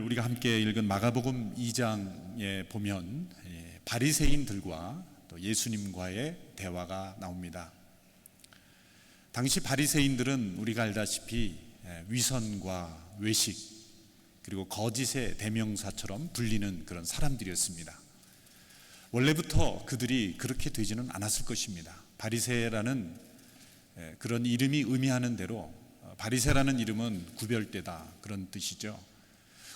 우리가 함께 읽은 마가복음 2장에 보면 바리새인들과 또 예수님과의 대화가 나옵니다. 당시 바리새인들은 우리가 알다시피 위선과 외식 그리고 거짓의 대명사처럼 불리는 그런 사람들이었습니다. 원래부터 그들이 그렇게 되지는 않았을 것입니다. 바리새라는 그런 이름이 의미하는 대로 바리새라는 이름은 구별되다 그런 뜻이죠.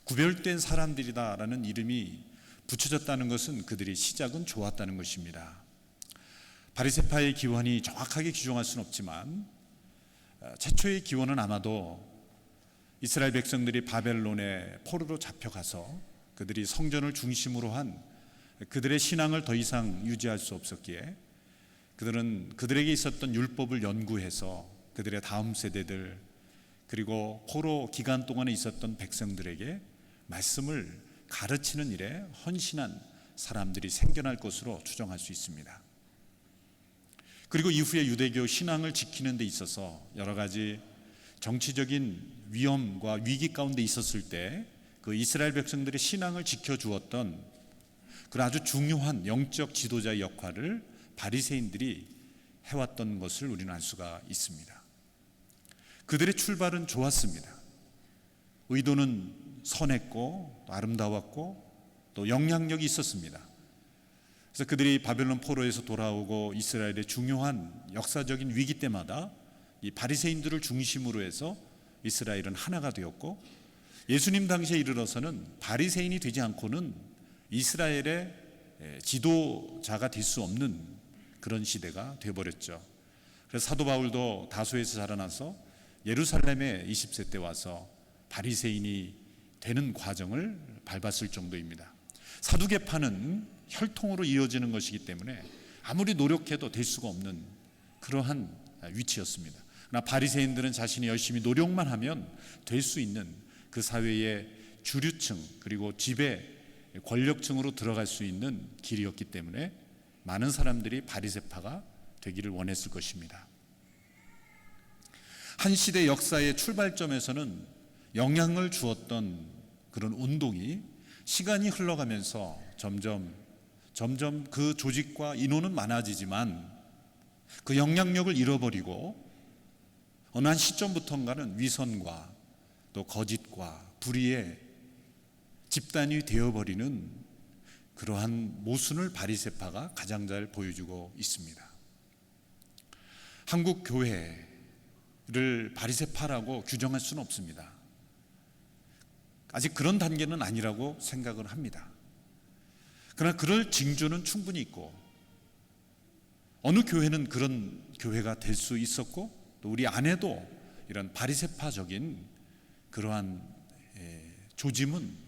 구별된 사람들이다라는 이름이 붙여졌다는 것은 그들의 시작은 좋았다는 것입니다. 바리새파의 기원이 정확하게 규정할 수는 없지만 최초의 기원은 아마도 이스라엘 백성들이 바벨론의 포로로 잡혀가서 그들이 성전을 중심으로 한 그들의 신앙을 더 이상 유지할 수 없었기에 그들은 그들에게 있었던 율법을 연구해서 그들의 다음 세대들 그리고 포로 기간 동안에 있었던 백성들에게 말씀을 가르치는 일에 헌신한 사람들이 생겨날 것으로 추정할 수 있습니다. 그리고 이후에 유대교 신앙을 지키는 데 있어서 여러 가지 정치적인 위험과 위기 가운데 있었을 때 그 이스라엘 백성들의 신앙을 지켜주었던 그런 아주 중요한 영적 지도자의 역할을 바리새인들이 해왔던 것을 우리는 알 수가 있습니다. 그들의 출발은 좋았습니다. 의도는 선했고 아름다웠고 또 영향력이 있었습니다. 그래서 그들이 바벨론 포로에서 돌아오고 이스라엘의 중요한 역사적인 위기 때마다 이 바리새인들을 중심으로 해서 이스라엘은 하나가 되었고 예수님 당시에 이르러서는 바리새인이 되지 않고는 이스라엘의 지도자가 될 수 없는 그런 시대가 되어버렸죠. 그래서 사도 바울도 다소에서 자라나서 예루살렘에 20세 때 와서 바리새인이 되는 과정을 밟았을 정도입니다. 사두개파는 혈통으로 이어지는 것이기 때문에 아무리 노력해도 될 수가 없는 그러한 위치였습니다. 그러나 바리새인들은 자신이 열심히 노력만 하면 될 수 있는 그 사회의 주류층 그리고 지배 권력층으로 들어갈 수 있는 길이었기 때문에 많은 사람들이 바리새파가 되기를 원했을 것입니다. 한 시대 역사의 출발점에서는 영향을 주었던 그런 운동이 시간이 흘러가면서 점점 그 조직과 인원은 많아지지만 그 영향력을 잃어버리고 어느 한 시점부터인가는 위선과 또 거짓과 불의의 집단이 되어버리는 그러한 모순을 바리새파가 가장 잘 보여주고 있습니다. 한국 교회를 바리새파라고 규정할 수는 없습니다. 아직 그런 단계는 아니라고 생각을 합니다. 그러나 그럴 징조는 충분히 있고 어느 교회는 그런 교회가 될 수 있었고 또 우리 안에도 이런 바리새파적인 그러한 조짐은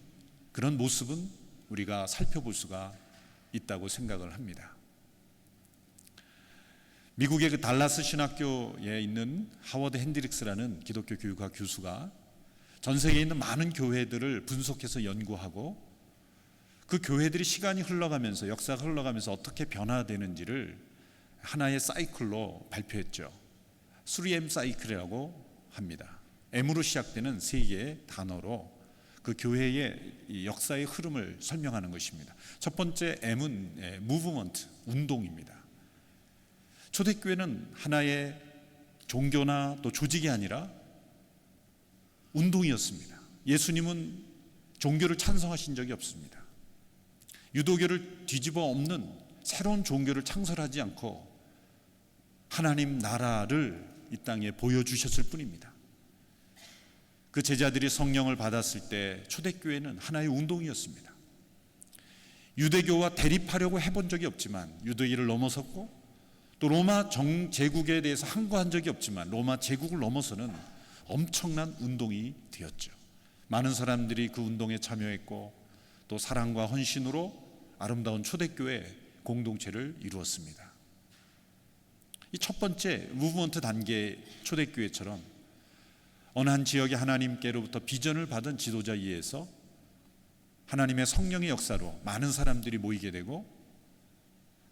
그런 모습은 우리가 살펴볼 수가 있다고 생각을 합니다. 미국의 그 달라스 신학교에 있는 하워드 핸드릭스라는 기독교 교육학 교수가 전 세계에 있는 많은 교회들을 분석해서 연구하고 그 교회들이 시간이 흘러가면서 역사가 흘러가면서 어떻게 변화되는지를 하나의 사이클로 발표했죠. 3M 사이클이라고 합니다. M으로 시작되는 세 개의 단어로 그 교회의 역사의 흐름을 설명하는 것입니다. 첫 번째 M은 무브먼트, 운동입니다. 초대교회는 하나의 종교나 또 조직이 아니라 운동이었습니다. 예수님은 종교를 찬성하신 적이 없습니다. 유도교를 뒤집어 엎는 새로운 종교를 창설하지 않고 하나님 나라를 이 땅에 보여주셨을 뿐입니다. 그 제자들이 성령을 받았을 때 초대교회는 하나의 운동이었습니다. 유대교와 대립하려고 해본 적이 없지만 유대교를 넘어섰고 또 로마 제국에 대해서 항거한 적이 없지만 로마 제국을 넘어서는 엄청난 운동이 되었죠. 많은 사람들이 그 운동에 참여했고 또 사랑과 헌신으로 아름다운 초대교회 공동체를 이루었습니다. 이 첫 번째 무브먼트 단계 초대교회처럼 어느 한 지역에 하나님께로부터 비전을 받은 지도자에 의해서 하나님의 성령의 역사로 많은 사람들이 모이게 되고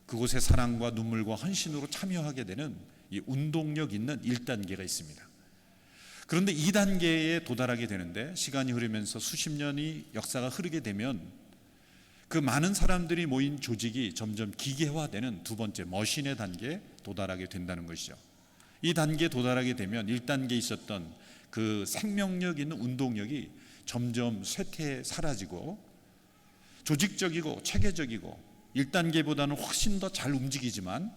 그곳에 사랑과 눈물과 헌신으로 참여하게 되는 이 운동력 있는 1단계가 있습니다. 그런데 이 단계에 도달하게 되는데 시간이 흐르면서 수십 년이 역사가 흐르게 되면 그 많은 사람들이 모인 조직이 점점 기계화되는 두 번째 머신의 단계에 도달하게 된다는 것이죠. 이 단계에 도달하게 되면 1단계에 있었던 그 생명력 있는 운동력이 점점 쇠퇴해 사라지고 조직적이고 체계적이고 1단계보다는 훨씬 더 잘 움직이지만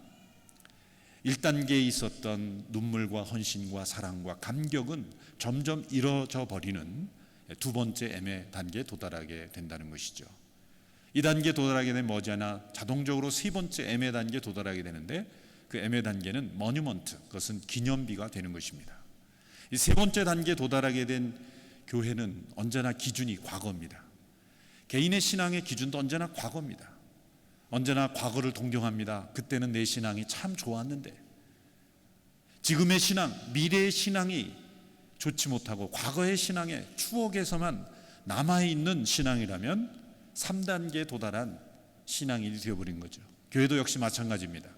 1단계에 있었던 눈물과 헌신과 사랑과 감격은 점점 잃어져 버리는 두 번째 애매 단계에 도달하게 된다는 것이죠. 이 단계에 도달하게 되면 머지않아 자동적으로 세 번째 애매 단계에 도달하게 되는데 그 애매 단계는 머니먼트, 그것은 기념비가 되는 것입니다. 이 세 번째 단계에 도달하게 된 교회는 언제나 기준이 과거입니다. 개인의 신앙의 기준도 언제나 과거입니다. 언제나 과거를 동경합니다. 그때는 내 신앙이 참 좋았는데. 지금의 신앙, 미래의 신앙이 좋지 못하고 과거의 신앙의 추억에서만 남아있는 신앙이라면 3단계에 도달한 신앙이 되어버린 거죠. 교회도 역시 마찬가지입니다.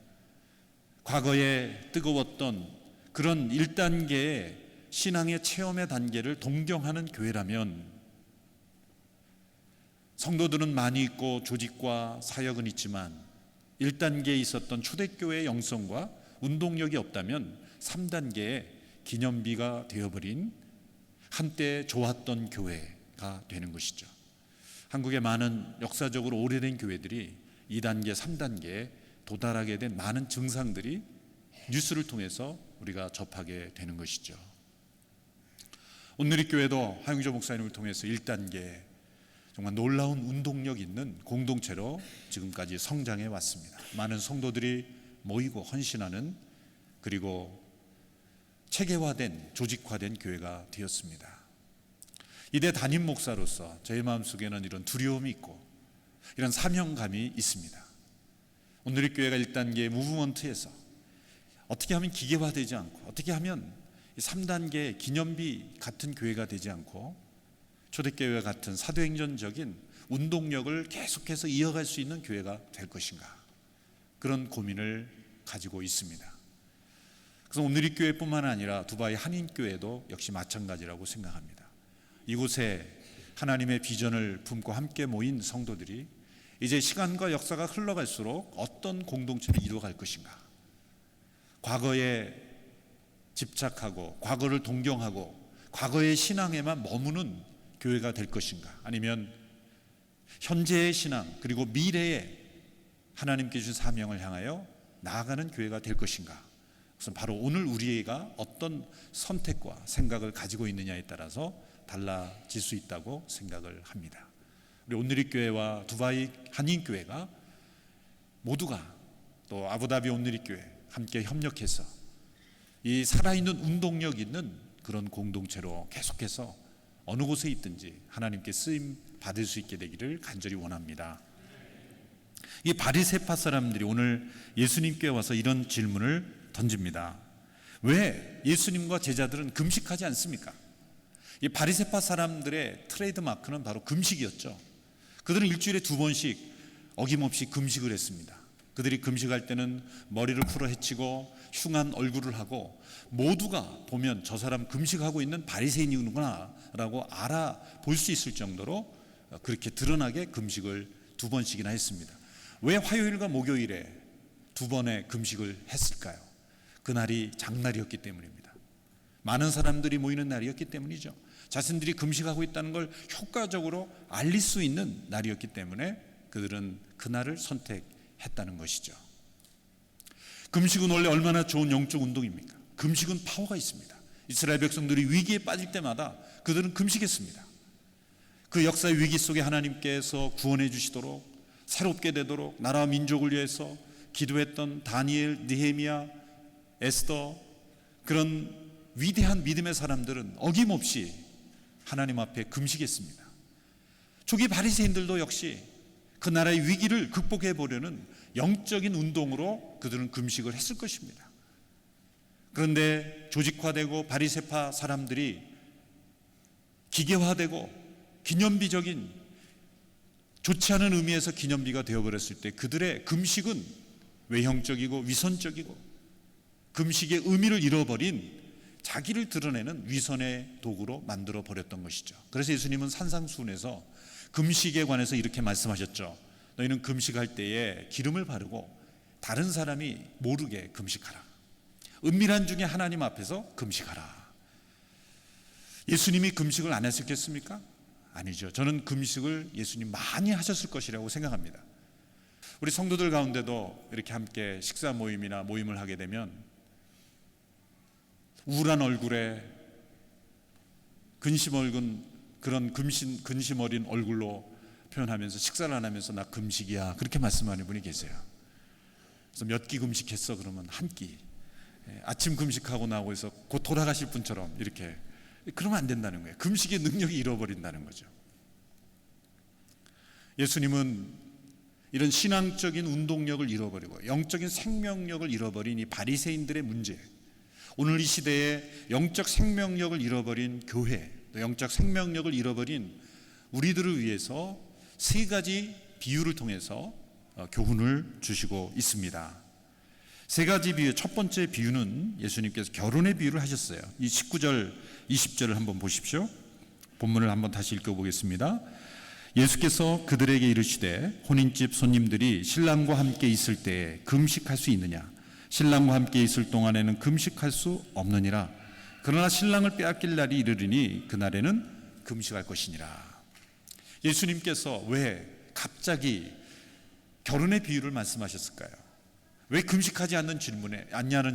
과거에 뜨거웠던 그런 1단계의 신앙의 체험의 단계를 동경하는 교회라면 성도들은 많이 있고 조직과 사역은 있지만 1단계에 있었던 초대교회의 영성과 운동력이 없다면 3단계의 기념비가 되어버린 한때 좋았던 교회가 되는 것이죠. 한국의 많은 역사적으로 오래된 교회들이 2단계, 3단계에 도달하게 된 많은 증상들이 뉴스를 통해서 우리가 접하게 되는 것이죠. 온누리교회도 하용조 목사님을 통해서 1단계 정말 놀라운 운동력 있는 공동체로 지금까지 성장해 왔습니다. 많은 성도들이 모이고 헌신하는 그리고 체계화된 조직화된 교회가 되었습니다. 이대 담임 목사로서 저의 마음속에는 이런 두려움이 있고 이런 사명감이 있습니다. 온누리교회가 1단계 무브먼트에서 어떻게 하면 기계화되지 않고 어떻게 하면 3단계 기념비 같은 교회가 되지 않고 초대교회와 같은 사도행전적인 운동력을 계속해서 이어갈 수 있는 교회가 될 것인가, 그런 고민을 가지고 있습니다. 그래서 온누리교회뿐만 아니라 두바이 한인교회도 역시 마찬가지라고 생각합니다. 이곳에 하나님의 비전을 품고 함께 모인 성도들이 이제 시간과 역사가 흘러갈수록 어떤 공동체를 이루어갈 것인가, 과거에 집착하고 과거를 동경하고 과거의 신앙에만 머무는 교회가 될 것인가, 아니면 현재의 신앙 그리고 미래의 하나님께 주신 사명을 향하여 나아가는 교회가 될 것인가. 그것은 바로 오늘 우리가 어떤 선택과 생각을 가지고 있느냐에 따라서 달라질 수 있다고 생각을 합니다. 우리 온누리교회와 두바이 한인교회가 모두가 또 아부다비 온누리교회 함께 협력해서 이 살아있는 운동력 있는 그런 공동체로 계속해서 어느 곳에 있든지 하나님께 쓰임 받을 수 있게 되기를 간절히 원합니다. 이 바리새파 사람들이 오늘 예수님께 와서 이런 질문을 던집니다. 왜 예수님과 제자들은 금식하지 않습니까? 이 바리새파 사람들의 트레이드 마크는 바로 금식이었죠. 그들은 일주일에 2번씩 어김없이 금식을 했습니다. 그들이 금식할 때는 머리를 풀어 헤치고 흉한 얼굴을 하고 모두가 보면 저 사람 금식하고 있는 바리새인이구나 라고 알아볼 수 있을 정도로 그렇게 드러나게 금식을 2번씩이나 했습니다. 왜 화요일과 목요일에 2번의 금식을 했을까요? 그날이 장날이었기 때문입니다. 많은 사람들이 모이는 날이었기 때문이죠. 자신들이 금식하고 있다는 걸 효과적으로 알릴 수 있는 날이었기 때문에 그들은 그날을 선택했다는 것이죠. 금식은 원래 얼마나 좋은 영적 운동입니까? 금식은 파워가 있습니다. 이스라엘 백성들이 위기에 빠질 때마다 그들은 금식했습니다. 그 역사의 위기 속에 하나님께서 구원해 주시도록 새롭게 되도록 나라와 민족을 위해서 기도했던 다니엘, 느헤미야, 에스더, 그런 위대한 믿음의 사람들은 어김없이 하나님 앞에 금식했습니다. 초기 바리새인들도 역시 그 나라의 위기를 극복해 보려는 영적인 운동으로 그들은 금식을 했을 것입니다. 그런데 조직화되고 바리새파 사람들이 기계화되고 기념비적인, 좋지 않은 의미에서 기념비가 되어버렸을 때 그들의 금식은 외형적이고 위선적이고 금식의 의미를 잃어버린 자기를 드러내는 위선의 도구로 만들어 버렸던 것이죠. 그래서 예수님은 산상수훈에서 금식에 관해서 이렇게 말씀하셨죠. 너희는 금식할 때에 기름을 바르고 다른 사람이 모르게 금식하라. 은밀한 중에 하나님 앞에서 금식하라. 예수님이 금식을 안 했었겠습니까? 아니죠. 저는 금식을 예수님 많이 하셨을 것이라고 생각합니다. 우리 성도들 가운데도 이렇게 함께 식사 모임이나 모임을 하게 되면 우울한 얼굴에 근심 어린 그런 근심 어린 얼굴로 표현하면서 식사를 안 하면서 나 금식이야 그렇게 말씀하는 분이 계세요. 그래서 몇 끼 금식했어 그러면 한 끼. 아침 금식하고 나오고 해서 곧 돌아가실 분처럼 이렇게. 그러면 안 된다는 거예요. 금식의 능력이 잃어버린다는 거죠. 예수님은 이런 신앙적인 운동력을 잃어버리고 영적인 생명력을 잃어버린 이 바리새인들의 문제, 오늘 이 시대에 영적 생명력을 잃어버린 교회, 또 영적 생명력을 잃어버린 우리들을 위해서 세 가지 비유를 통해서 교훈을 주시고 있습니다. 세 가지 비유, 첫 번째 비유는 예수님께서 결혼의 비유를 하셨어요. 이 19절, 20절을 한번 보십시오. 본문을 한번 다시 읽어보겠습니다. 예수께서 그들에게 이르시되 혼인집 손님들이 신랑과 함께 있을 때에 금식할 수 있느냐? 신랑과 함께 있을 동안에는 금식할 수 없느니라. 그러나 신랑을 빼앗길 날이 이르리니 그날에는 금식할 것이니라. 예수님께서 왜 갑자기 결혼의 비유를 말씀하셨을까요? 왜 금식하지 않냐는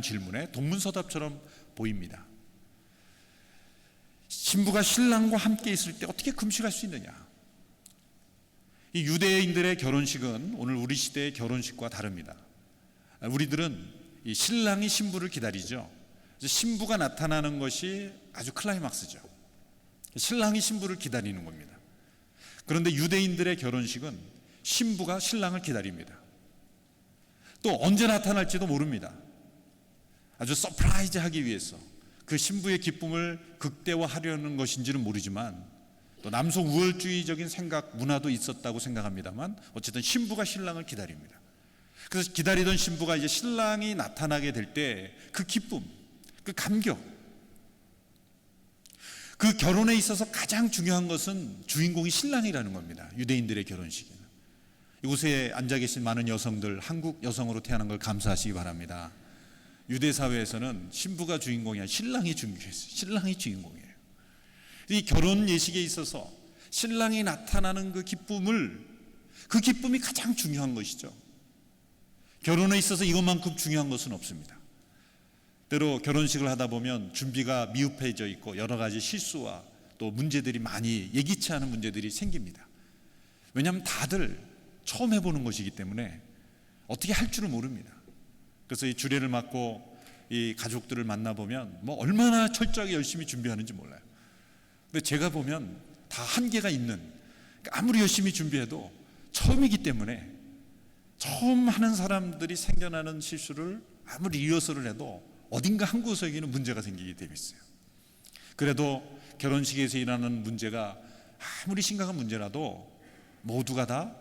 질문에 동문서답처럼 보입니다. 신부가 신랑과 함께 있을 때 어떻게 금식할 수 있느냐? 이 유대인들의 결혼식은 오늘 우리 시대의 결혼식과 다릅니다. 우리들은 이 신랑이 신부를 기다리죠. 신부가 나타나는 것이 아주 클라이막스죠. 신랑이 신부를 기다리는 겁니다. 그런데 유대인들의 결혼식은 신부가 신랑을 기다립니다. 또 언제 나타날지도 모릅니다. 아주 서프라이즈 하기 위해서 그 신부의 기쁨을 극대화하려는 것인지는 모르지만 또 남성 우월주의적인 생각, 문화도 있었다고 생각합니다만 어쨌든 신부가 신랑을 기다립니다. 그래서 기다리던 신부가 이제 신랑이 나타나게 될 때 그 기쁨, 그 감격, 그 결혼에 있어서 가장 중요한 것은 주인공이 신랑이라는 겁니다. 유대인들의 결혼식에는. 이곳에 앉아 계신 많은 여성들, 한국 여성으로 태어난 걸 감사하시기 바랍니다. 유대 사회에서는 신부가 주인공이 아니라 신랑이 중요했어요. 신랑이 주인공이에요. 이 결혼 예식에 있어서 신랑이 나타나는 그 기쁨이 가장 중요한 것이죠. 결혼에 있어서 이것만큼 중요한 것은 없습니다. 때로 결혼식을 하다 보면 준비가 미흡해져 있고 여러 가지 실수와 또 문제들이 많이 예기치 않은 문제들이 생깁니다. 왜냐하면 다들 처음 해보는 것이기 때문에 어떻게 할 줄을 모릅니다. 그래서 이 주례를 맡고 이 가족들을 만나보면 뭐 얼마나 철저하게 열심히 준비하는지 몰라요. 근데 제가 보면 다 한계가 있는, 아무리 열심히 준비해도 처음이기 때문에 처음 하는 사람들이 생겨나는 실수를 아무리 리허설을 해도 어딘가 한 구석에는 문제가 생기게 되어 있어요. 그래도 결혼식에서 일어나는 문제가 아무리 심각한 문제라도 모두가 다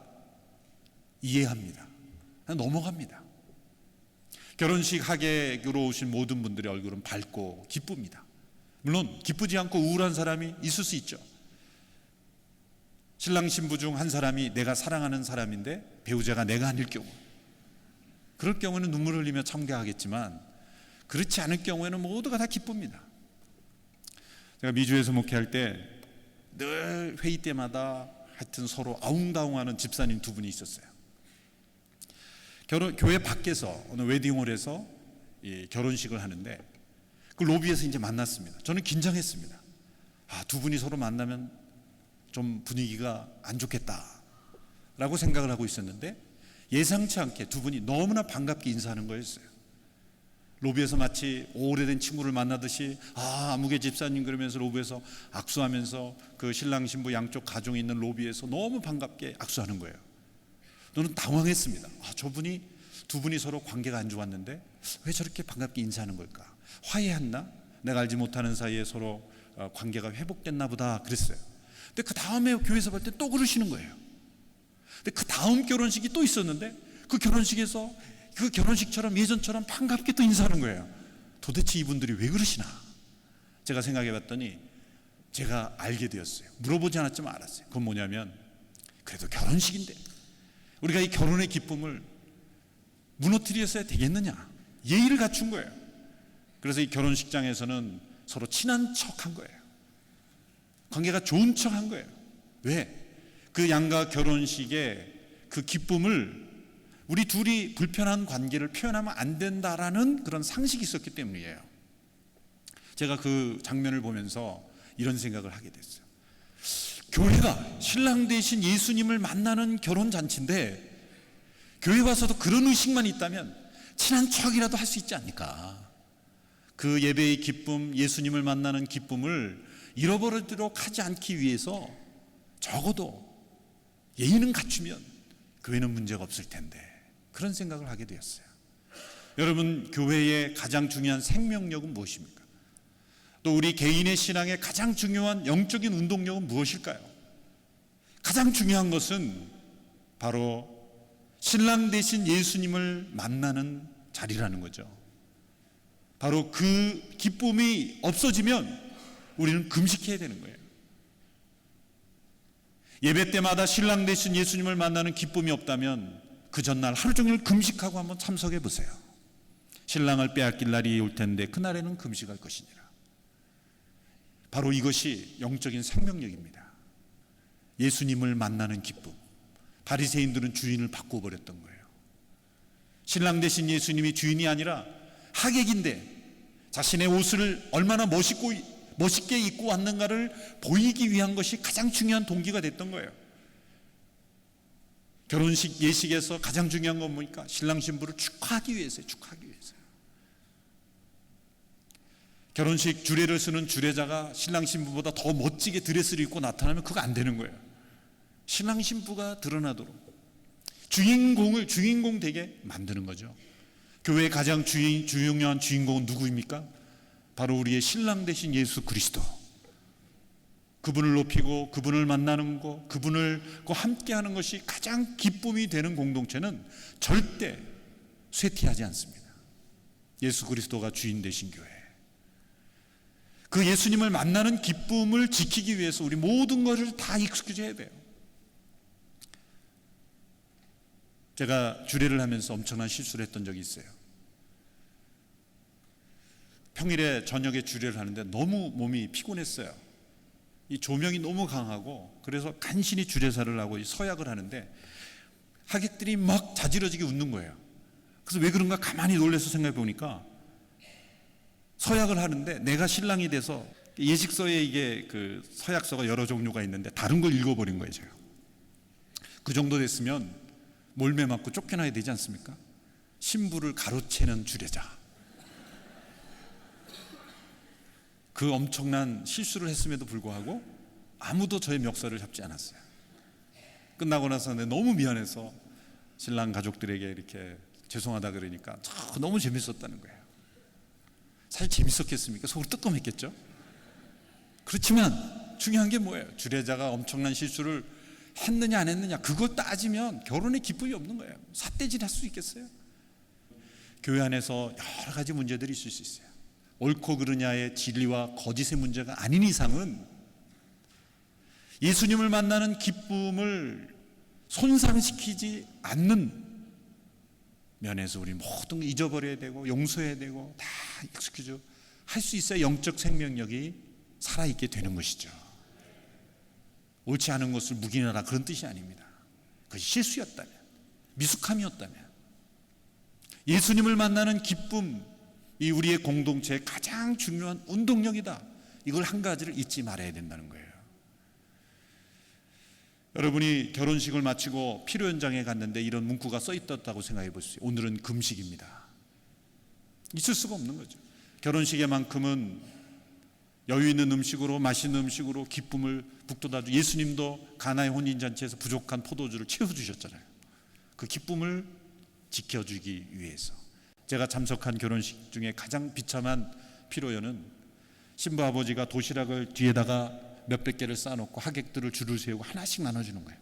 이해합니다. 넘어갑니다. 결혼식 하객으로 오신 모든 분들의 얼굴은 밝고 기쁩니다. 물론 기쁘지 않고 우울한 사람이 있을 수 있죠. 신랑 신부 중 한 사람이 내가 사랑하는 사람인데 배우자가 내가 아닐 경우, 그럴 경우는 눈물을 흘리며 참가하겠지만 그렇지 않을 경우에는 모두가 다 기쁩니다. 제가 미주에서 목회할 때 늘 회의 때마다 하여튼 서로 아웅다웅하는 집사님 두 분이 있었어요. 교회 밖에서 어느 웨딩홀에서 결혼식을 하는데 그 로비에서 이제 만났습니다. 저는 긴장했습니다. 두 분이 서로 만나면 좀 분위기가 안 좋겠다라고 생각을 하고 있었는데 예상치 않게 두 분이 너무나 반갑게 인사하는 거였어요. 로비에서 마치 오래된 친구를 만나듯이 아무개 집사님 그러면서 로비에서 악수하면서 그 신랑 신부 양쪽 가정이 있는 로비에서 너무 반갑게 악수하는 거예요. 저는 당황했습니다. 저분이 두 분이 서로 관계가 안 좋았는데 왜 저렇게 반갑게 인사하는 걸까? 화해했나? 내가 알지 못하는 사이에 서로 관계가 회복됐나 보다 그랬어요. 근데 그 다음에 교회에서 볼 때 또 그러시는 거예요. 근데 그 다음 결혼식이 또 있었는데 그 결혼식에서 그 결혼식처럼 예전처럼 반갑게 또 인사하는 거예요. 도대체 이분들이 왜 그러시나? 제가 생각해 봤더니 제가 알게 되었어요. 물어보지 않았지만 알았어요. 그건 뭐냐면, 그래도 결혼식인데 우리가 이 결혼의 기쁨을 무너뜨렸어야 되겠느냐, 예의를 갖춘 거예요. 그래서 이 결혼식장에서는 서로 친한 척한 거예요. 관계가 좋은 척한 거예요. 왜? 그 양가 결혼식의 그 기쁨을 우리 둘이 불편한 관계를 표현하면 안 된다라는 그런 상식이 있었기 때문이에요. 제가 그 장면을 보면서 이런 생각을 하게 됐어요. 교회가 신랑 대신 예수님을 만나는 결혼잔치인데, 교회 와서도 그런 의식만 있다면 친한 척이라도 할 수 있지 않을까. 그 예배의 기쁨, 예수님을 만나는 기쁨을 잃어버리도록 하지 않기 위해서 적어도 예의는 갖추면 교회는 문제가 없을 텐데, 그런 생각을 하게 되었어요. 여러분, 교회의 가장 중요한 생명력은 무엇입니까? 또 우리 개인의 신앙의 가장 중요한 영적인 운동력은 무엇일까요? 가장 중요한 것은 바로 신랑 대신 예수님을 만나는 자리라는 거죠. 바로 그 기쁨이 없어지면 우리는 금식해야 되는 거예요. 예배 때마다 신랑 대신 예수님을 만나는 기쁨이 없다면 그 전날 하루 종일 금식하고 한번 참석해 보세요. 신랑을 빼앗길 날이 올 텐데 그날에는 금식할 것이니라. 바로 이것이 영적인 생명력입니다. 예수님을 만나는 기쁨. 바리새인들은 주인을 바꿔버렸던 거예요. 신랑 대신 예수님이 주인이 아니라 하객인데 자신의 옷을 얼마나 멋있게 입고 왔는가를 보이기 위한 것이 가장 중요한 동기가 됐던 거예요. 결혼식 예식에서 가장 중요한 건 뭡니까? 신랑 신부를 축하하기 위해서요. 축하하기 위해서. 결혼식 주례를 쓰는 주례자가 신랑 신부보다 더 멋지게 드레스를 입고 나타나면 그거 안 되는 거예요. 신랑 신부가 드러나도록 주인공 되게 만드는 거죠. 교회의 가장 중요한 주인공은 누구입니까? 바로 우리의 신랑 되신 예수 그리스도. 그분을 높이고 그분을 만나는 것, 그분을과 함께하는 것이 가장 기쁨이 되는 공동체는 절대 쇠퇴하지 않습니다. 예수 그리스도가 주인 되신 교회. 그 예수님을 만나는 기쁨을 지키기 위해서 우리 모든 것을 다 익숙해져야 돼요. 제가 주례를 하면서 엄청난 실수를 했던 적이 있어요. 평일에 저녁에 주례를 하는데 너무 몸이 피곤했어요. 이 조명이 너무 강하고, 그래서 간신히 주례사를 하고 서약을 하는데 하객들이 막 자지러지게 웃는 거예요. 그래서 왜 그런가 가만히 놀라서 생각해 보니까, 서약을 하는데 내가 신랑이 돼서 예식서에 이게 그 서약서가 여러 종류가 있는데 다른 걸 읽어버린 거예요. 제가 그 정도 됐으면 몰매 맞고 쫓겨나야 되지 않습니까? 신부를 가로채는 주례자. 그 엄청난 실수를 했음에도 불구하고 아무도 저의 멱살을 잡지 않았어요. 끝나고 나서 너무 미안해서 신랑 가족들에게 이렇게 죄송하다 그러니까 너무 재밌었다는 거예요. 사실 재밌었겠습니까? 속으로 뜨끔했겠죠? 그렇지만 중요한 게 뭐예요? 주례자가 엄청난 실수를 했느냐 안 했느냐, 그걸 따지면 결혼에 기쁨이 없는 거예요. 삿대질 할 수 있겠어요? 교회 안에서 여러 가지 문제들이 있을 수 있어요. 옳고 그르냐의 진리와 거짓의 문제가 아닌 이상은 예수님을 만나는 기쁨을 손상시키지 않는 면에서 우리 모든 걸 잊어버려야 되고 용서해야 되고 다 익숙해져 할 수 있어야 영적 생명력이 살아있게 되는 것이죠. 옳지 않은 것을 묵인하라, 그런 뜻이 아닙니다. 그것이 실수였다면, 미숙함이었다면, 예수님을 만나는 기쁨이 우리의 공동체의 가장 중요한 운동력이다, 이걸 한 가지를 잊지 말아야 된다는 거예요. 여러분이 결혼식을 마치고 피로 현장에 갔는데 이런 문구가 써 있었다고 생각해 보세요. 오늘은 금식입니다. 있을 수가 없는 거죠. 결혼식에만큼은 여유 있는 음식으로, 맛있는 음식으로 기쁨을 북돋아주, 예수님도 가나의 혼인잔치에서 부족한 포도주를 채워주셨잖아요. 그 기쁨을 지켜주기 위해서. 제가 참석한 결혼식 중에 가장 비참한 피로연은 신부 아버지가 도시락을 뒤에다가 몇백 개를 쌓아놓고 하객들을 줄을 세우고 하나씩 나눠주는 거예요.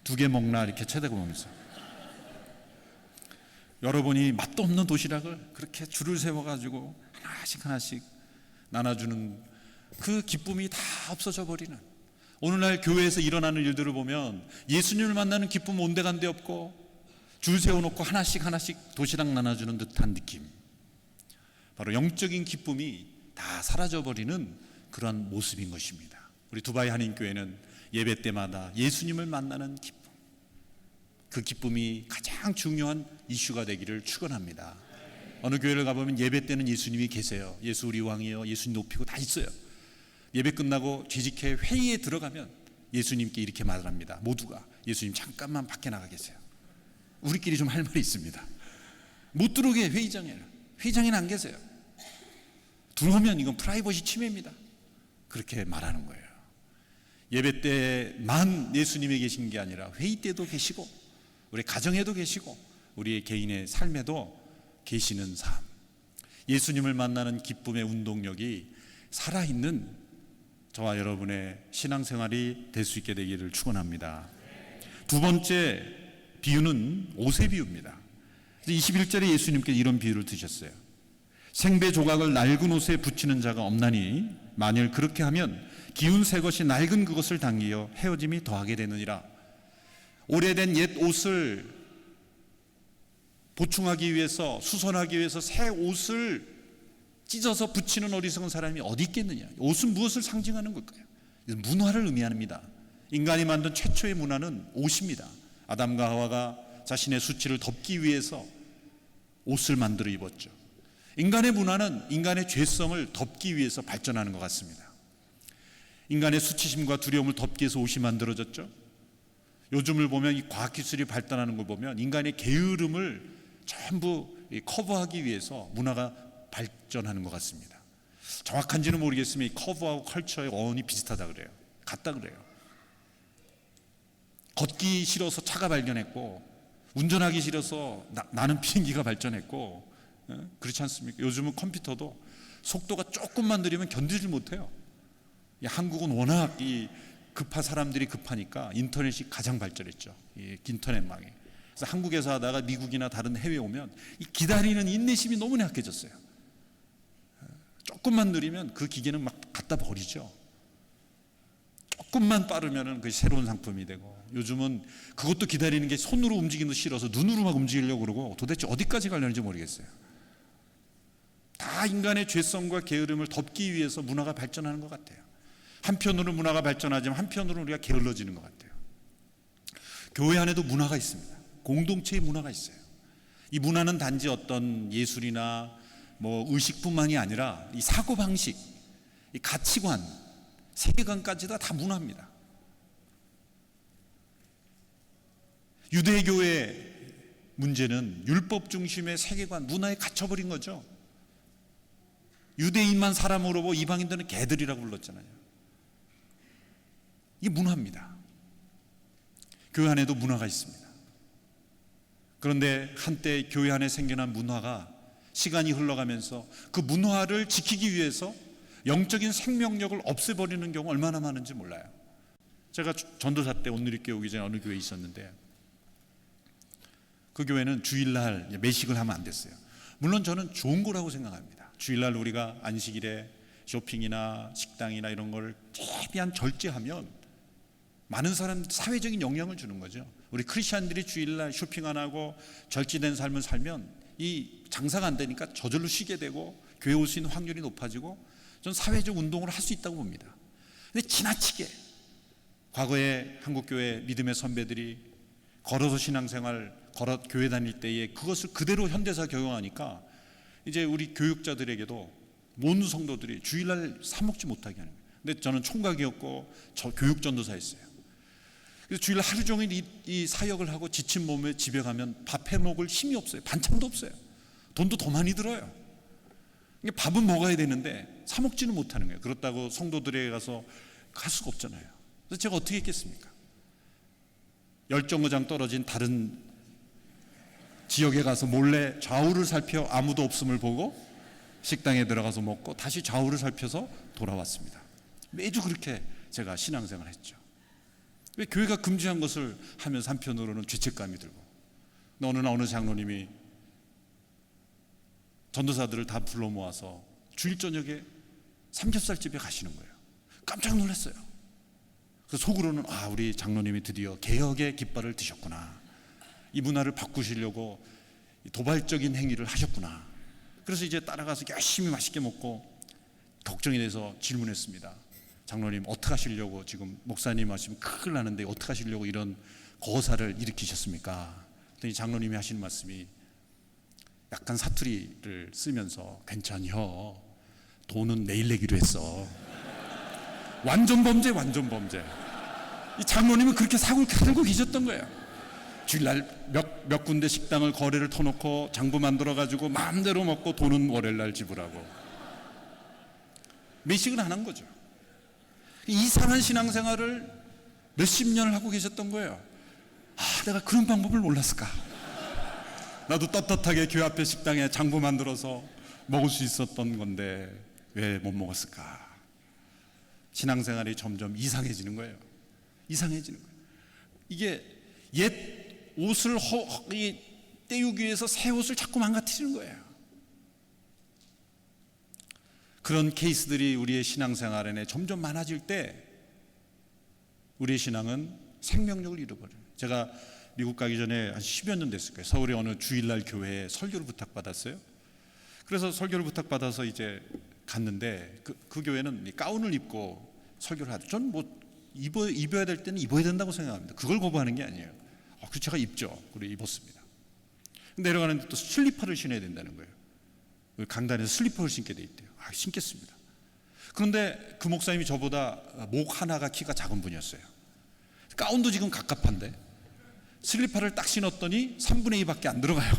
2개 먹나 이렇게 쳐다보면서. 여러분이 맛도 없는 도시락을 그렇게 줄을 세워가지고 하나씩 나눠주는 그 기쁨이 다 없어져 버리는, 오늘날 교회에서 일어나는 일들을 보면 예수님을 만나는 기쁨 온데간데 없고 줄 세워놓고 하나씩 도시락 나눠주는 듯한 느낌, 바로 영적인 기쁨이 다 사라져버리는 그러한 모습인 것입니다. 우리 두바이 한인교회는 예배 때마다 예수님을 만나는 기쁨, 그 기쁨이 가장 중요한 이슈가 되기를 축원합니다. 어느 교회를 가보면 예배 때는 예수님이 계세요. 예수 우리 왕이요, 예수님 높이고 다 있어요. 예배 끝나고 뒤집게 회의에 들어가면 예수님께 이렇게 말을 합니다. 모두가 예수님 잠깐만 밖에 나가 계세요. 우리끼리 좀 할 말이 있습니다. 못 들어오게 회의장에는 안 계세요. 들어오면 이건 프라이버시 침해입니다. 그렇게 말하는 거예요. 예배 때만 예수님이 계신 게 아니라 회의 때도 계시고 우리 가정에도 계시고 우리의 개인의 삶에도 계시는 삶, 예수님을 만나는 기쁨의 운동력이 살아있는 저와 여러분의 신앙생활이 될 수 있게 되기를 축원합니다. 두 번째 비유는 옷의 비유입니다. 21절에 예수님께 이런 비유를 드셨어요. 생배 조각을 낡은 옷에 붙이는 자가 없나니 만일 그렇게 하면 기운 새 것이 낡은 그것을 당기어 헤어짐이 더하게 되느니라. 오래된 옛 옷을 보충하기 위해서, 수선하기 위해서 새 옷을 찢어서 붙이는 어리석은 사람이 어디 있겠느냐. 옷은 무엇을 상징하는 걸까요? 문화를 의미합니다. 인간이 만든 최초의 문화는 옷입니다. 아담과 하와가 자신의 수치를 덮기 위해서 옷을 만들어 입었죠. 인간의 문화는 인간의 죄성을 덮기 위해서 발전하는 것 같습니다. 인간의 수치심과 두려움을 덮기 위해서 옷이 만들어졌죠. 요즘을 보면 이 과학기술이 발달하는 걸 보면 인간의 게으름을 전부 커버하기 위해서 문화가 발전하는 것 같습니다. 정확한지는 모르겠으면 이 커브하고 컬처의 어원이 비슷하다 그래요. 같다 그래요. 걷기 싫어서 차가 발견했고, 운전하기 싫어서 나는 비행기가 발전했고, 그렇지 않습니까? 요즘은 컴퓨터도 속도가 조금만 느리면 견디질 못해요. 한국은 워낙 이 급한 사람들이 급하니까 인터넷이 가장 발전했죠. 이 인터넷망이. 그래서 한국에서 하다가 미국이나 다른 해외 오면 이 기다리는 인내심이 너무나 약해졌어요. 조금만 느리면 그 기계는 막 갖다 버리죠. 조금만 빠르면은 그 새로운 상품이 되고, 요즘은 그것도 기다리는 게 손으로 움직이는 거 싫어서 눈으로 막 움직이려고 그러고 도대체 어디까지 가려는지 모르겠어요. 다 인간의 죄성과 게으름을 덮기 위해서 문화가 발전하는 것 같아요. 한편으로는 문화가 발전하지만 한편으로는 우리가 게을러지는 것 같아요. 교회 안에도 문화가 있습니다. 공동체의 문화가 있어요. 이 문화는 단지 어떤 예술이나 의식뿐만이 아니라 이 사고방식, 이 가치관, 세계관까지 다 문화입니다. 유대교의 문제는 율법 중심의 세계관, 문화에 갇혀버린 거죠. 유대인만 사람으로 보고 이방인들은 개들이라고 불렀잖아요. 이게 문화입니다. 교회 안에도 문화가 있습니다. 그런데 한때 교회 안에 생겨난 문화가 시간이 흘러가면서 그 문화를 지키기 위해서 영적인 생명력을 없애버리는 경우 얼마나 많은지 몰라요. 제가 전도사 때 온누리교회 오기 전에 어느 교회에 있었는데, 그 교회는 주일날 매식을 하면 안 됐어요. 물론 저는 좋은 거라고 생각합니다. 주일날 우리가 안식일에 쇼핑이나 식당이나 이런 걸 최대한 절제하면 많은 사람들 사회적인 영향을 주는 거죠. 우리 크리스찬들이 주일날 쇼핑 안 하고 절제된 삶을 살면 이 장사가 안 되니까 저절로 쉬게 되고 교회 올 수 있는 확률이 높아지고, 전 사회적 운동을 할 수 있다고 봅니다. 근데 지나치게 과거에 한국교회 믿음의 선배들이 걸어서 신앙생활, 교회 다닐 때에 그것을 그대로 현대사 적용하니까 이제 우리 교육자들에게도 모든 성도들이 주일날 사 먹지 못하게 하는 거예요. 근데 저는 총각이었고 저 교육전도사였어요. 그래서 주일날 하루 종일 이 사역을 하고 지친 몸에 집에 가면 밥 해 먹을 힘이 없어요. 반찬도 없어요. 돈도 더 많이 들어요. 밥은 먹어야 되는데 사 먹지는 못하는 거예요. 그렇다고 성도들에게 가서 갈 수가 없잖아요. 그래서 제가 어떻게 했겠습니까? 열정거장 떨어진 다른 지역에 가서 몰래 좌우를 살펴 아무도 없음을 보고 식당에 들어가서 먹고 다시 좌우를 살펴서 돌아왔습니다. 매주 그렇게 제가 신앙생활을 했죠. 왜 교회가 금지한 것을 하면서 한편으로는 죄책감이 들고, 어느 날 어느 장로님이 전도사들을 다 불러 모아서 주일 저녁에 삼겹살집에 가시는 거예요. 깜짝 놀랐어요. 그래서 속으로는 우리 장로님이 드디어 개혁의 깃발을 드셨구나. 이 문화를 바꾸시려고 도발적인 행위를 하셨구나. 그래서 이제 따라가서 열심히 맛있게 먹고 걱정이 돼서 질문했습니다. 장로님, 어떻게 하시려고, 지금 목사님 하시면 큰일 나는데 어떻게 하시려고 이런 거사를 일으키셨습니까? 그랬더니 장로님이 하시는 말씀이 약간 사투리를 쓰면서, 괜찮여, 돈은 내일 내기로 했어. 완전 범죄, 완전 범죄. 이 장로님은 그렇게 사고를 가지고 계셨던 거예요. 주일날 몇 군데 식당을 거래를 터놓고 장부 만들어가지고 마음대로 먹고 돈은 월요일날 지불하고 매식을 안 한 거죠. 이상한 신앙생활을 몇십 년을 하고 계셨던 거예요. 내가 그런 방법을 몰랐을까? 나도 떳떳하게 교회 앞에 식당에 장부 만들어서 먹을 수 있었던 건데 왜 못 먹었을까? 신앙생활이 점점 이상해지는 거예요. 이상해지는 거예요. 이게 옛 옷을 떼우기 위해서 새 옷을 자꾸 망가뜨리는 거예요. 그런 케이스들이 우리의 신앙생활에 점점 많아질 때 우리의 신앙은 생명력을 잃어버려요. 제가 미국 가기 전에 한 10여 년 됐을 거예요. 서울의 어느 주일날 교회에 설교를 부탁받았어요. 그래서 설교를 부탁받아서 이제 갔는데 그 교회는 가운을 입고 설교를 하죠. 저는 입어야 될 때는 입어야 된다고 생각합니다. 그걸 거부하는 게 아니에요. 그래서 제가 입죠. 그리고 입었습니다. 내려가는데 또 슬리퍼를 신어야 된다는 거예요. 강단에서 슬리퍼를 신게 돼 있대요. 신겠습니다. 그런데 그 목사님이 저보다 목 하나가 키가 작은 분이었어요. 가운도 지금 갑갑한데 슬리퍼를 딱 신었더니 3분의 2밖에 안 들어가요.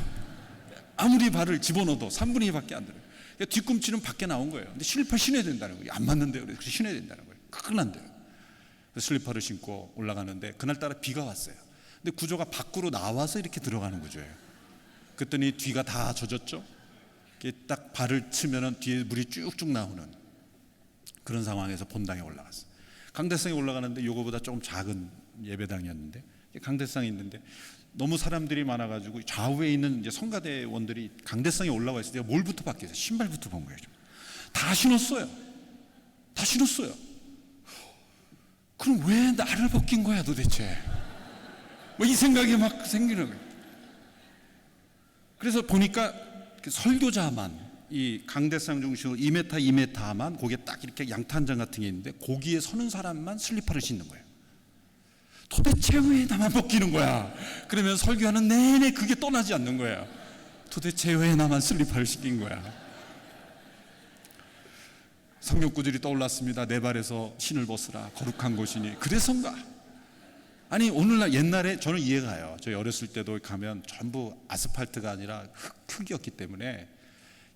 아무리 발을 집어넣어도 3분의 2밖에 안 들어요. 그러니까 뒤꿈치는 밖에 나온 거예요. 근데 슬리퍼 신어야 된다는 거예요. 안 맞는데요. 그래서 신어야 된다는 거예요. 큰일 난대요. 슬리퍼를 신고 올라가는데 그날따라 비가 왔어요. 근데 구조가 밖으로 나와서 이렇게 들어가는 구조예요. 그랬더니 뒤가 다 젖었죠. 딱 발을 치면은 뒤에 물이 쭉쭉 나오는 그런 상황에서 본당에 올라갔어요. 강대상에 올라가는데 요거보다 조금 작은 예배당이었는데 강대상이 있는데 너무 사람들이 많아가지고 좌우에 있는 이제 성가대원들이 강대상에 올라와 있을 때 뭘부터 봤겠어요? 신발부터 본 거예요. 다 신었어요. 다 신었어요. 그럼 왜 나를 벗긴 거야 도대체? 이 생각이 막 생기는 거예요. 그래서 보니까 설교자만 이 강대상 중심으로 2m, 2m만 거기에 딱 이렇게 양탄장 같은 게 있는데 거기에 서는 사람만 슬리퍼를 신는 거예요. 도대체 왜 나만 벗기는 거야? 그러면 설교하는 내내 그게 떠나지 않는 거예요. 도대체 왜 나만 슬리퍼를 신긴 거야? 성경 구절이 떠올랐습니다. 내 발에서 신을 벗으라 거룩한 곳이니. 그래서인가? 아니 오늘날 옛날에 저는 이해가 가요. 저희 어렸을 때도 가면 전부 아스팔트가 아니라 흙이었기 때문에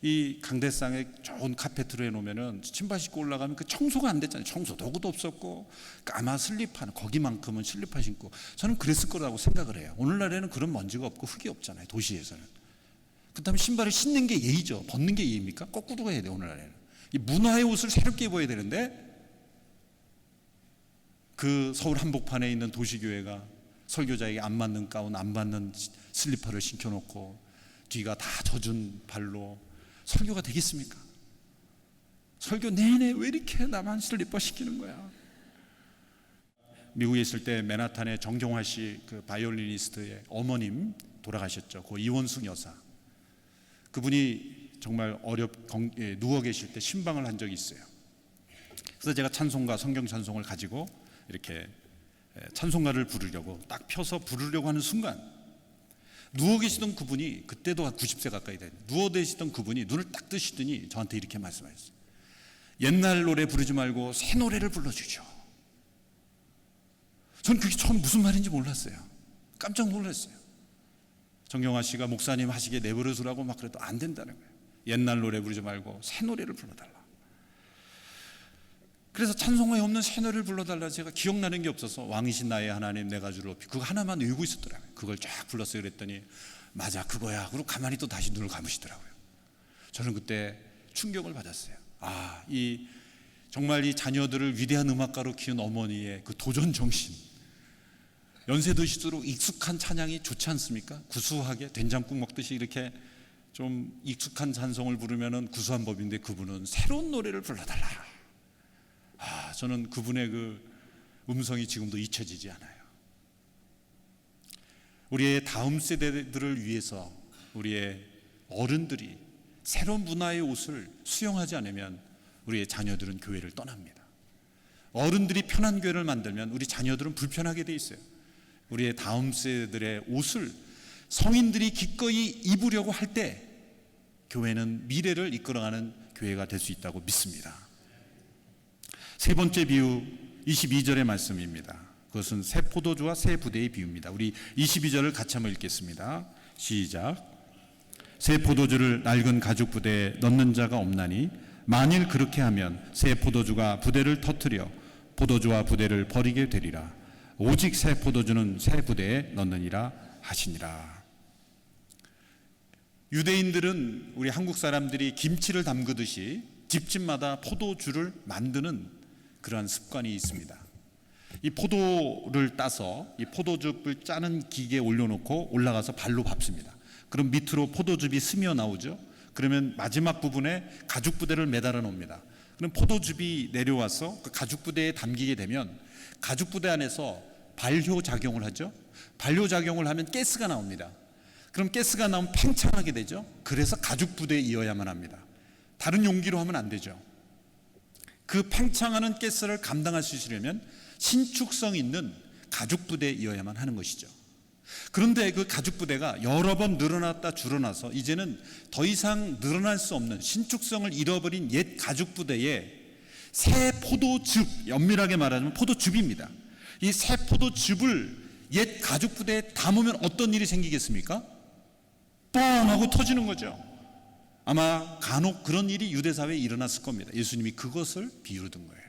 이 강대상에 좋은 카페트로 해놓으면은 신발 신고 올라가면 그 청소가 안 됐잖아요. 청소 도구도 없었고 까마 슬리퍼는 거기만큼은 슬리퍼 신고 저는 그랬을 거라고 생각을 해요. 오늘날에는 그런 먼지가 없고 흙이 없잖아요. 도시에서는. 그다음에 신발을 신는 게 예의죠. 벗는 게 예의입니까? 거꾸로 해야 돼요. 오늘날에는 이 문화의 옷을 새롭게 입어야 되는데 그 서울 한복판에 있는 도시교회가 설교자에게 안 맞는 가운, 안 맞는 슬리퍼를 신겨놓고 뒤가 다 젖은 발로 설교가 되겠습니까? 설교 내내 왜 이렇게 나만 슬리퍼 시키는 거야? 미국에 있을 때 맨하탄에 정경화 씨 그 바이올리니스트의 어머님 돌아가셨죠. 그 이원숙 여사. 그분이 정말 누워 계실 때 신방을 한 적이 있어요. 그래서 제가 찬송가, 성경 찬송을 가지고 이렇게 찬송가를 부르려고 딱 펴서 부르려고 하는 순간 누워 계시던 그분이 그때도 한 90세 가까이 된 누워 계시던 그분이 눈을 딱 뜨시더니 저한테 이렇게 말씀하셨어요. 옛날 노래 부르지 말고 새 노래를 불러주죠. 저는 그게 처음 무슨 말인지 몰랐어요. 깜짝 놀랐어요. 정경화 씨가 목사님 하시게 내버려두라고 막 그래도 안 된다는 거예요. 옛날 노래 부르지 말고 새 노래를 불러달라. 그래서 찬송가에 없는 새 노래를 불러달라. 제가 기억나는 게 없어서 왕이신 나의 하나님 내가 주를 높이 그거 하나만 외우고 있었더라고요. 그걸 쫙 불렀어요. 그랬더니 맞아 그거야. 그리고 가만히 또 다시 눈을 감으시더라고요. 저는 그때 충격을 받았어요. 정말 이 자녀들을 위대한 음악가로 키운 어머니의 그 도전 정신. 연세 드실수록 익숙한 찬양이 좋지 않습니까? 구수하게 된장국 먹듯이 이렇게 좀 익숙한 찬송을 부르면은 구수한 법인데 그분은 새로운 노래를 불러달라. 저는 그분의 그 음성이 지금도 잊혀지지 않아요. 우리의 다음 세대들을 위해서 우리의 어른들이 새로운 문화의 옷을 수용하지 않으면 우리의 자녀들은 교회를 떠납니다. 어른들이 편한 교회를 만들면 우리 자녀들은 불편하게 돼 있어요. 우리의 다음 세대들의 옷을 성인들이 기꺼이 입으려고 할 때 교회는 미래를 이끌어가는 교회가 될 수 있다고 믿습니다. 세 번째 비유 22절의 말씀입니다. 그것은 새 포도주와 새 부대의 비유입니다. 우리 22절을 같이 한번 읽겠습니다. 시작. 새 포도주를 낡은 가죽 부대에 넣는 자가 없나니 만일 그렇게 하면 새 포도주가 부대를 터뜨려 포도주와 부대를 버리게 되리라. 오직 새 포도주는 새 부대에 넣느니라 하시니라. 유대인들은 우리 한국 사람들이 김치를 담그듯이 집집마다 포도주를 만드는 그러한 습관이 있습니다. 이 포도를 따서 이 포도즙을 짜는 기계에 올려놓고 올라가서 발로 밟습니다. 그럼 밑으로 포도즙이 스며 나오죠. 그러면 마지막 부분에 가죽 부대를 매달아 놓습니다. 그럼 포도즙이 내려와서 그 가죽 부대에 담기게 되면 가죽 부대 안에서 발효 작용을 하죠. 발효 작용을 하면 가스가 나옵니다. 그럼 가스가 나오면 팽창하게 되죠. 그래서 가죽 부대에 이어야만 합니다. 다른 용기로 하면 안 되죠. 그 팽창하는 가스를 감당할 수 있으려면 신축성 있는 가죽 부대에 이어야만 하는 것이죠. 그런데 그 가죽 부대가 여러 번 늘어났다 줄어나서 이제는 더 이상 늘어날 수 없는 신축성을 잃어버린 옛 가죽 부대에 새 포도즙, 엄밀하게 말하면 포도즙입니다. 이 새 포도즙을 옛 가죽 부대에 담으면 어떤 일이 생기겠습니까? 뻥 하고 터지는 거죠. 아마 간혹 그런 일이 유대사회에 일어났을 겁니다. 예수님이 그것을 비유로 든 거예요.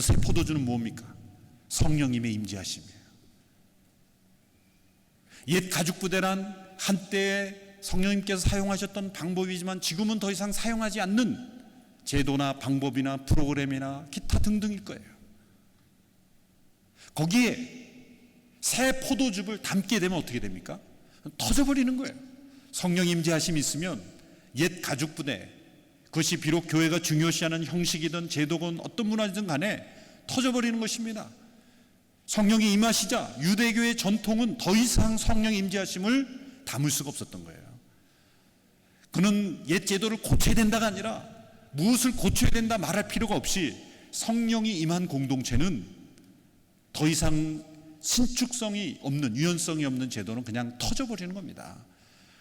새 포도주는 뭡니까? 성령님의 임재하심이에요. 옛 가죽 부대란 한때 성령님께서 사용하셨던 방법이지만 지금은 더 이상 사용하지 않는 제도나 방법이나 프로그램이나 기타 등등일 거예요. 거기에 새 포도즙을 담게 되면 어떻게 됩니까? 터져버리는 거예요. 성령 임재하심이 있으면 옛 가죽 부대, 그것이 비록 교회가 중요시하는 형식이든 제도건 어떤 문화든 간에 터져버리는 것입니다. 성령이 임하시자 유대교의 전통은 더 이상 성령 임재하심을 담을 수가 없었던 거예요. 그는 옛 제도를 고쳐야 된다가 아니라 무엇을 고쳐야 된다 말할 필요가 없이 성령이 임한 공동체는 더 이상 신축성이 없는, 유연성이 없는 제도는 그냥 터져버리는 겁니다.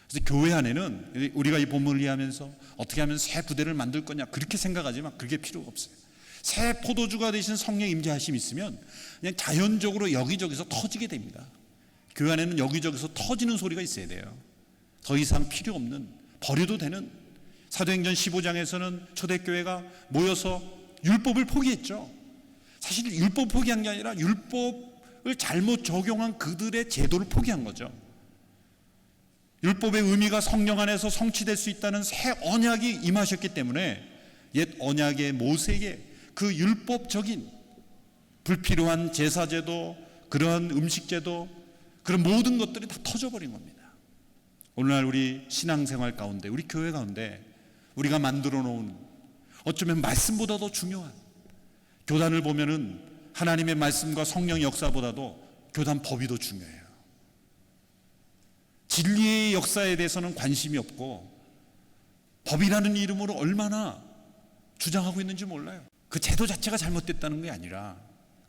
그래서 교회 안에는 우리가 이 본문을 이해하면서 어떻게 하면 새 부대를 만들 거냐 그렇게 생각하지만 그게 필요가 없어요. 새 포도주가 되신 성령 임재하심이 있으면 그냥 자연적으로 여기저기서 터지게 됩니다. 교회 안에는 여기저기서 터지는 소리가 있어야 돼요. 더 이상 필요 없는, 버려도 되는. 사도행전 15장에서는 초대교회가 모여서 율법을 포기했죠. 사실 율법 포기한 게 아니라 율법을 잘못 적용한 그들의 제도를 포기한 거죠. 율법의 의미가 성령 안에서 성취될 수 있다는 새 언약이 임하셨기 때문에 옛 언약의 모세에게 그 율법적인 불필요한 제사제도, 그러한 음식제도, 그런 모든 것들이 다 터져버린 겁니다. 오늘날 우리 신앙생활 가운데, 우리 교회 가운데 우리가 만들어 놓은 어쩌면 말씀보다 더 중요한 교단을 보면은 하나님의 말씀과 성령의 역사보다도 교단 법이 더 중요해요. 진리의 역사에 대해서는 관심이 없고 법이라는 이름으로 얼마나 주장하고 있는지 몰라요. 그 제도 자체가 잘못됐다는 게 아니라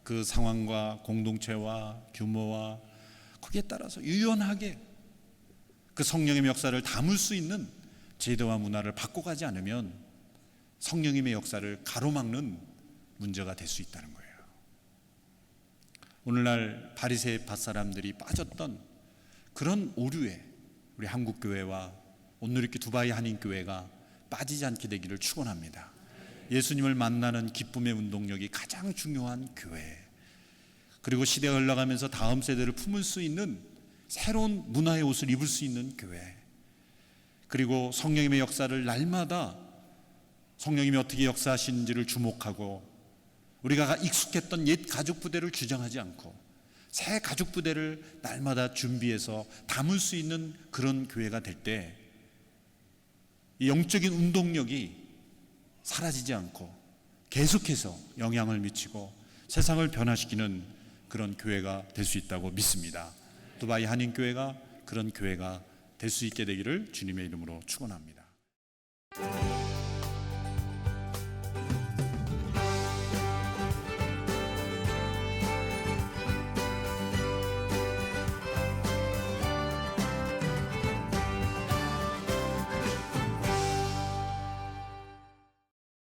그 상황과 공동체와 규모와 거기에 따라서 유연하게 그 성령의 역사를 담을 수 있는 제도와 문화를 바꿔가지 않으면 성령님의 역사를 가로막는 문제가 될 수 있다는 거예요. 오늘날 바리새 밭 사람들이 빠졌던 그런 오류에 우리 한국교회와 온누리교 두바이 한인교회가 빠지지 않게 되기를 축원합니다. 예수님을 만나는 기쁨의 운동력이 가장 중요한 교회, 그리고 시대가 흘러가면서 다음 세대를 품을 수 있는 새로운 문화의 옷을 입을 수 있는 교회, 그리고 성령님의 역사를 날마다 성령님이 어떻게 역사하시는지를 주목하고 우리가 익숙했던 옛 가죽 부대를 주장하지 않고 새 가죽 부대를 날마다 준비해서 담을 수 있는 그런 교회가 될 때 이 영적인 운동력이 사라지지 않고 계속해서 영향을 미치고 세상을 변화시키는 그런 교회가 될 수 있다고 믿습니다. 두바이 한인교회가 그런 교회가 될 수 있게 되기를 주님의 이름으로 축원합니다.